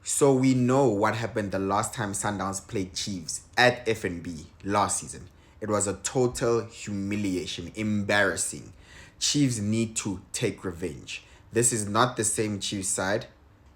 So we know what happened the last time Sundowns played Chiefs at FNB last season. It was a total humiliation, embarrassing. Chiefs need to take revenge. This is not the same Chiefs side.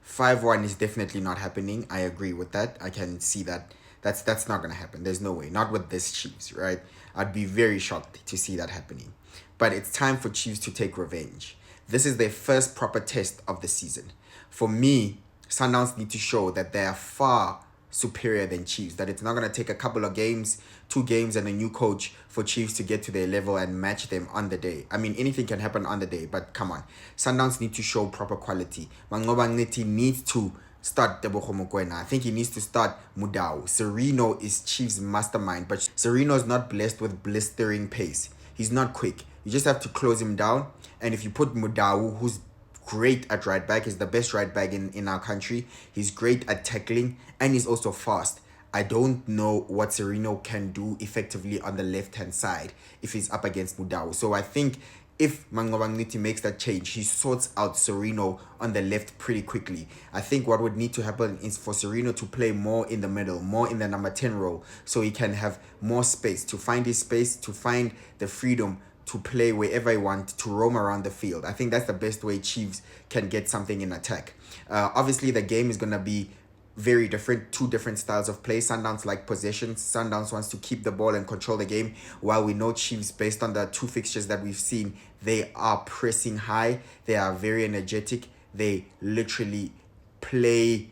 5-1 is definitely not happening. I agree with that. I can see that that's not going to happen. There's no way. Not with this Chiefs, right? I'd be very shocked to see that happening. But it's time for Chiefs to take revenge. This is their first proper test of the season. For me, Sundowns need to show that they are far superior than Chiefs, that it's not going to take a couple of games, 2 games and a new coach for Chiefs to get to their level and match them on the day. I mean, anything can happen on the day, but come on. Sundowns need to show proper quality. Mangoba Ngiti needs to start Tebogo Mokoena. I think he needs to start Mudau. Sereno is Chiefs' mastermind, but Sereno is not blessed with blistering pace. He's not quick. You just have to close him down. And if you put Mudau, who's great at right back, he's the best right back in our country. He's great at tackling and he's also fast. I don't know what Sereno can do effectively on the left-hand side if he's up against Mudau. So I think if Mangobangniti makes that change, he sorts out Sereno on the left pretty quickly. I think what would need to happen is for Sereno to play more in the middle, more in the number 10 role, so he can have more space, to find his space, to find the freedom to play wherever he wants, to roam around the field. I think that's the best way Chiefs can get something in attack. Obviously, the game is going to be very different, 2 different styles of play. Sundowns like possession. Sundowns wants to keep the ball and control the game, while we know Chiefs, based on the 2 fixtures that we've seen, they are pressing high. They are very energetic. They literally play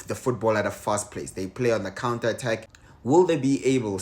the football at a fast pace. They play on the counter attack. Will they be able,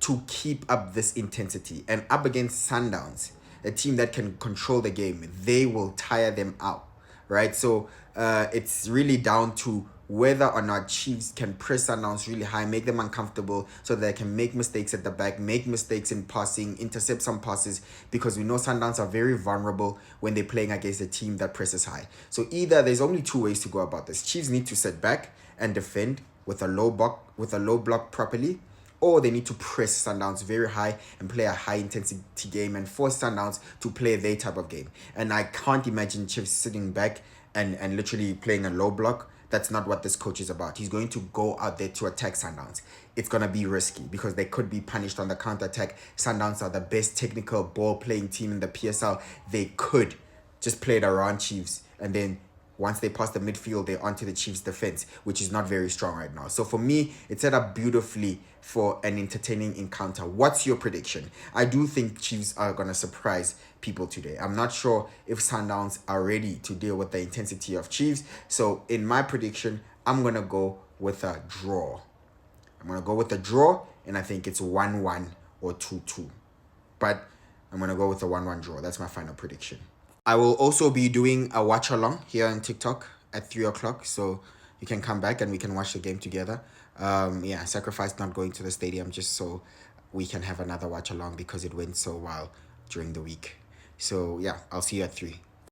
to keep up this intensity? And up against Sundowns, a team that can control the game, they will tire them out, right? So it's really down to whether or not Chiefs can press Sundowns really high, make them uncomfortable so that they can make mistakes at the back, make mistakes in passing, intercept some passes, because we know Sundowns are very vulnerable when they're playing against a team that presses high. So either there's only 2 ways to go about this. Chiefs need to sit back and defend with a low block properly, or they need to press Sundowns very high and play a high intensity game and force Sundowns to play their type of game. And I can't imagine Chiefs sitting back and literally playing a low block. That's not what this coach is about. He's going to go out there to attack Sundowns. It's going to be risky because they could be punished on the counter-attack. Sundowns are the best technical ball-playing team in the PSL. They could just play it around Chiefs, and then once they pass the midfield, they're onto the Chiefs' defense, which is not very strong right now. So for me, it's set up beautifully for an entertaining encounter. What's your prediction? I do think Chiefs are going to surprise people today. I'm not sure if Sundowns are ready to deal with the intensity of Chiefs. So in my prediction, I'm going to go with a draw. And I think it's 1-1 or 2-2. But I'm going to go with a 1-1 draw. That's my final prediction. I will also be doing a watch along here on TikTok at 3 o'clock. So you can come back and we can watch the game together. Sacrifice not going to the stadium just so we can have another watch along because it went so well during the week. So yeah, I'll see you at 3.